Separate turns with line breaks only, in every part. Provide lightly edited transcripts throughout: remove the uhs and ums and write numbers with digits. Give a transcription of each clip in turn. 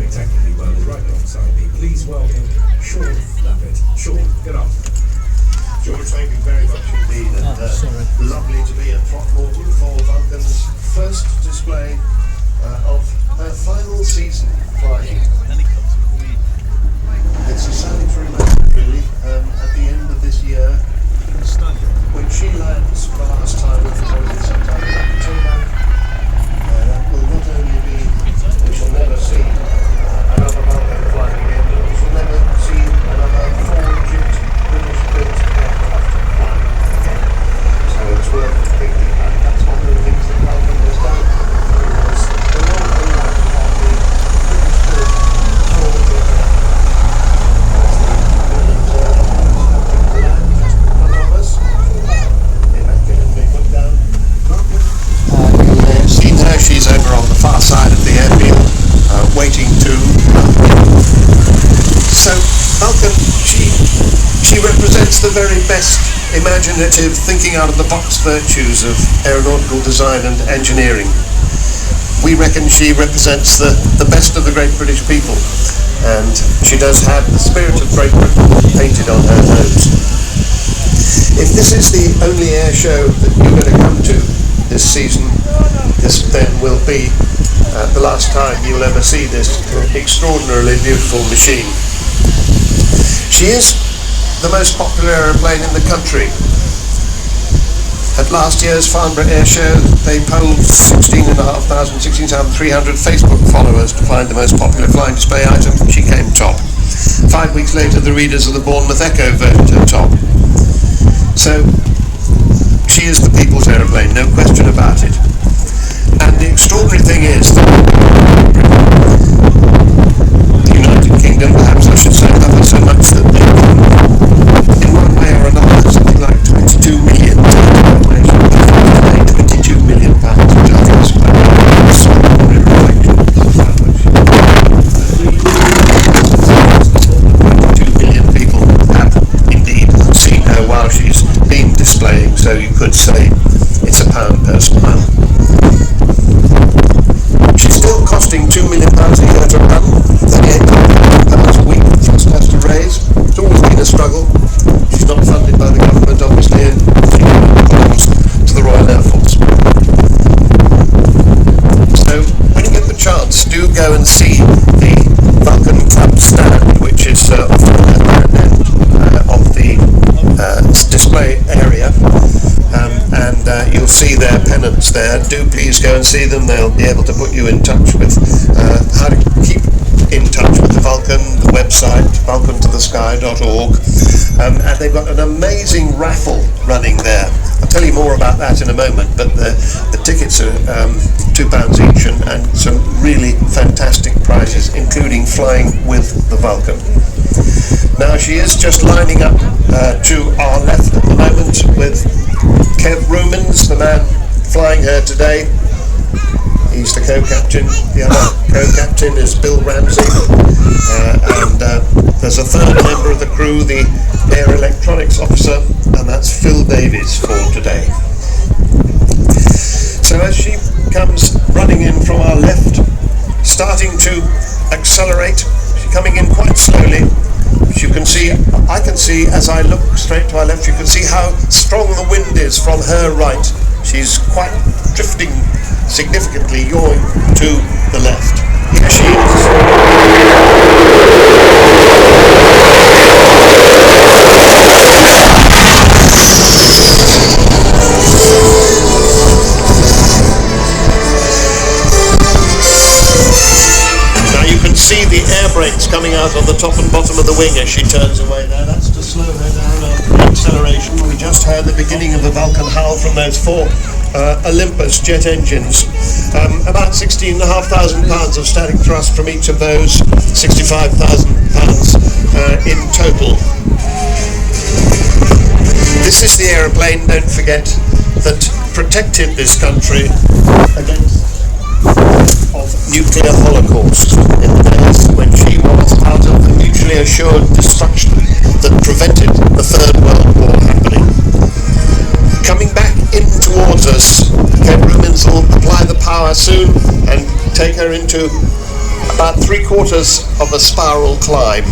spectacularly well is right alongside me. Please welcome Sean Lappett. Sean, get up.
George, thank you very much indeed, and lovely to be at Throckmorton for Vulcan's first display of her final season flying. It's a salutary moment, really, at the end of this year, when she lands for the last time, which is sometime in October. That will not only be, we shall never see another Vulcan flying again, but we shall never see another four-digit British-built aircraft flying again. So it's worth thinking about. That's one of the things that Vulcan has done. Was the long owner of the British-built four-digit aircraft. She's over on the far side of the airfield, waiting to So Vulcan, she represents the very best imaginative, thinking out of the box virtues of aeronautical design and engineering. We reckon she represents the best of the great British people, and she does have the spirit of Great Britain painted on her nose. If this is the only air show that you're going to come to this season, this then will be the last time you'll ever see this extraordinarily beautiful machine. She is the most popular aeroplane in the country. At last year's Farnborough Air Show, they polled 16,300 Facebook followers to find the most popular flying display item. She came top. 5 weeks later, the readers of the Bournemouth Echo voted her top. So, she is the people's aeroplane, no question about it. And the extraordinary thing is that the United Kingdom, perhaps I should say, love her so much that they, in one way or another, something like 22 million pounds, 22 million pounds, which I think is quite a extraordinary reflection of how much 22 million people have indeed seen her while she's been displaying, so you could say it's a pound per smile. She's still costing £2 million a year to run, £38 a week just has to raise. It's always been a struggle. She's not funded by the government, obviously, and she belongs to the Royal Air Force. So, when you get the chance, do go and see the Vulcan Club stand, which is off the left end of the display area. And you'll see their pennants there. Do please go and see them. They'll be able to put you in touch with how to keep in touch with the Vulcan, the website, vulcantothesky.org. And they've got an amazing raffle running there. I'll tell you more about that in a moment, but the tickets are £2 each and some really fantastic prizes, including flying with the Vulcan. Now she is just lining up to our left at the moment with Kev Rumans, the man flying her today. He's the co-captain. The other co-captain is Bill Ramsey, and there's a third member of the crew, the air electronics officer, and that's Phil Davies for today. So as she comes running in from our left, starting to accelerate, she's coming in quite slowly. You can see, I can see as I look straight to our left, you can see how strong the wind is from her right. She's quite drifting significantly, yawing to the left. Here she see the air brakes coming out on the top and bottom of the wing as she turns away there. That's to slow her down after acceleration. We just heard the beginning of the Vulcan howl from those four Olympus jet engines. About £16,500 of static thrust from each of those, £65,000 in total. This is the aeroplane, don't forget, that protected this country against of nuclear holocaust in the days when she was part of the mutually assured destruction that prevented the Third World War happening. Coming back in towards us, Ken Rumans will apply the power soon and take her into about 3/4 of a spiral climb.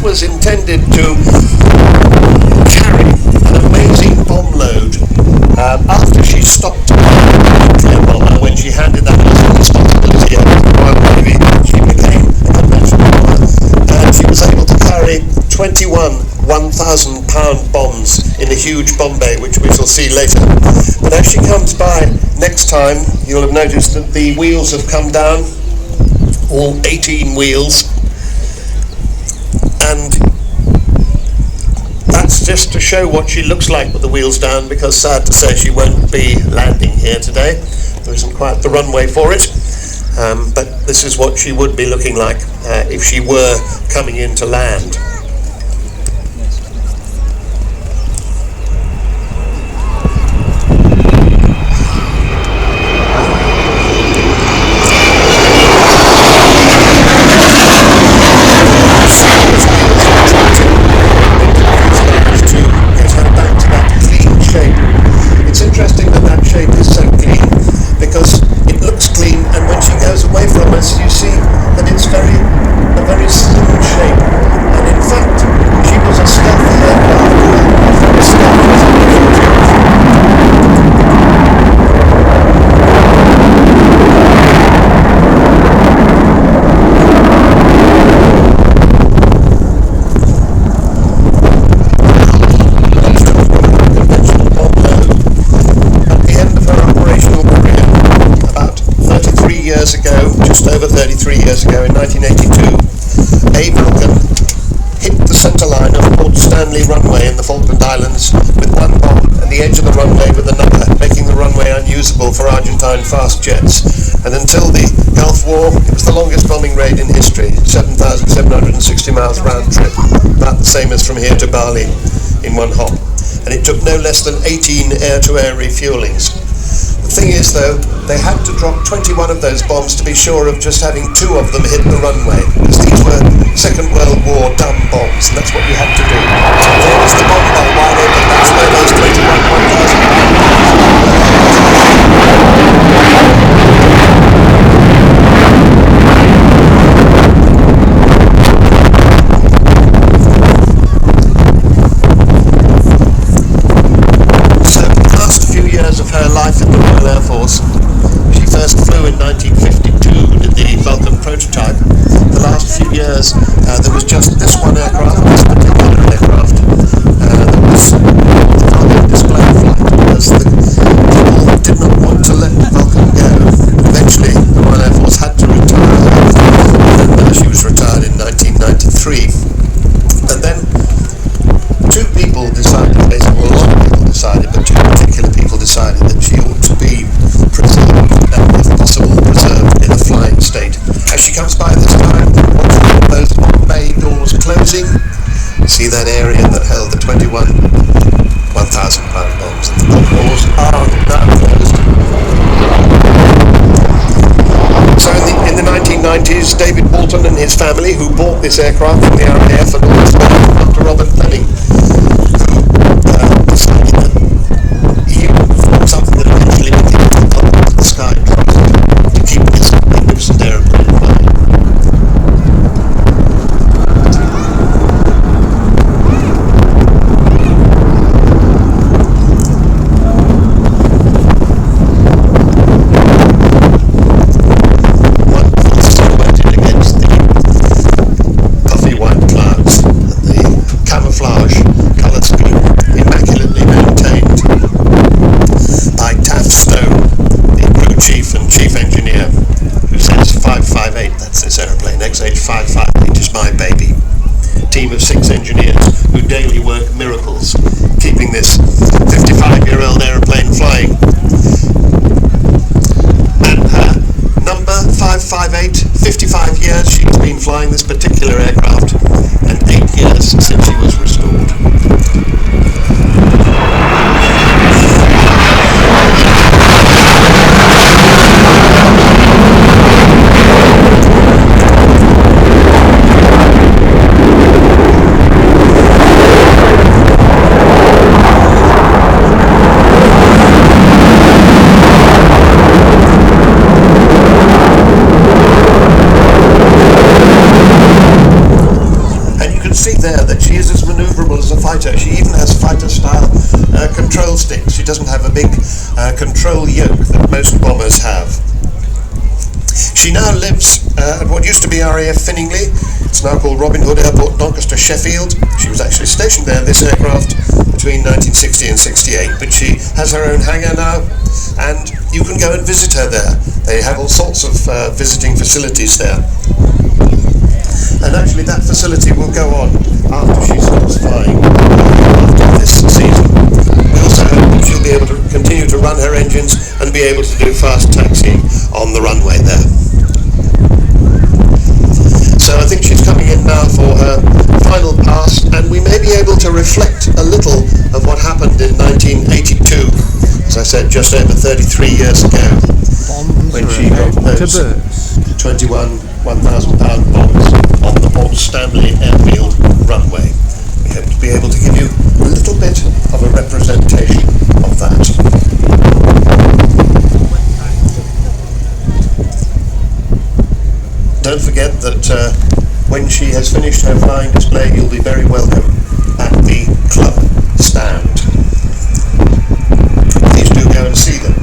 Was intended to carry an amazing bomb load after she stopped bomber, when she handed that responsibility over to the Royal Navy. She became a conventional bomber and she was able to carry 21 1,000-pound bombs in a huge bomb bay, which we shall see later. But as she comes by next time, you'll have noticed that the wheels have come down, all 18 wheels. And that's just to show what she looks like with the wheels down, because sad to say she won't be landing here today. There isn't quite the runway for it, but this is what she would be looking like if she were coming in to land. Over 33 years ago, in 1982, a Vulcan hit the centre line of Port Stanley runway in the Falkland Islands with one bomb and the edge of the runway with another, making the runway unusable for Argentine fast jets. And until the Gulf War, it was the longest bombing raid in history, 7,760 miles round trip, about the same as from here to Bali in one hop. And it took no less than 18 air-to-air refuelings. The thing is, though, they had to drop 21 of those bombs to be sure of just having 2 of them hit the runway, because these were Second World War dumb bombs, and that's what you had to do. So there was the bomb bell wide open, that's where those 21 of her life in the Royal Air Force. She first flew in 1952, did the Vulcan prototype. The last few years there was just this one aircraft, this particular aircraft, that was the Vulcan display flight, because the people did not want to let Vulcan go. Eventually the Royal Air Force had to retire her, and she was retired in 1993. And then 2 people decided, basically, well, a lot of people decided, but 2 particular people decided that she ought to be preserved, and if possible preserved in a flying state. As she comes by this time, watch those bay doors closing. See that area that held the 21 1,000-pound bombs, and the doors are now closed. So in the 1990s, David Walton and his family, who bought this aircraft from the RAF and also Dr. Robert Fleming, decided that he would form something that eventually became the Sky Trust to keep this magnificent aeroplane flying. Wonderful silhouetted against the puffy white clouds and the camouflage control yoke that most bombers have. She now lives at what used to be RAF Finningley. It's now called Robin Hood Airport, Doncaster, Sheffield. She was actually stationed there, this aircraft, between 1960 and 68, but she has her own hangar now, and you can go and visit her there. They have all sorts of visiting facilities there. And actually that facility will go on after she stops flying after this season. We also hope that she'll be able to continue to run her engines and be able to do fast taxiing on the runway there. So I think she's coming in now for her final pass, and we may be able to reflect a little of what happened in 1982, as I said, just over 33 years ago, when she got those 21 1,000-pound bombs on the Port Stanley Airfield runway. We hope to be able to give you a little bit of a representation of that. Don't forget that when she has finished her flying display, you'll be very welcome at the club stand. Please do go and see them.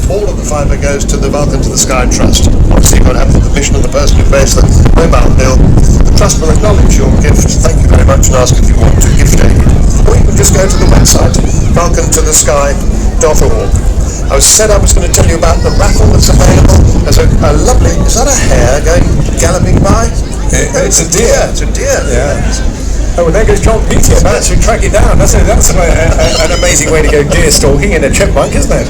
All of the fibre goes to the Vulcan to the Sky Trust. Obviously you've got to have the permission of the person who pays the mobile bill. The Trust will acknowledge your gift, thank you very much, and ask if you want to gift aid. Or you can just go to the website, vulcantothesky.org. I said I was going to tell you about the raffle that's available. There's a lovely, is that a hare going galloping by?
It's a deer.
It's a deer.
Yeah. Oh, well, there goes John Petey. I managed to track it down. That's an amazing way to go deer stalking in a chipmunk, isn't it?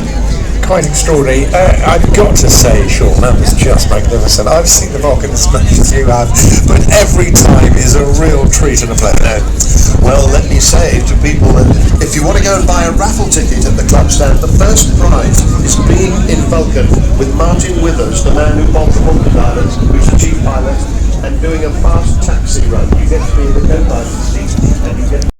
Quite extraordinary. I've got to say, Sean, that was just magnificent. I've seen the Vulcan as much as you have, but every time is a real treat and a pleasure.
Well, let me say to people that if you want to go and buy a raffle ticket at the club stand, the first prize is being in Vulcan with Martin Withers, the man who bombed the Vulcan Islands, who's the chief pilot, and doing a fast taxi run. You get to be in the co-pilot seat, and you get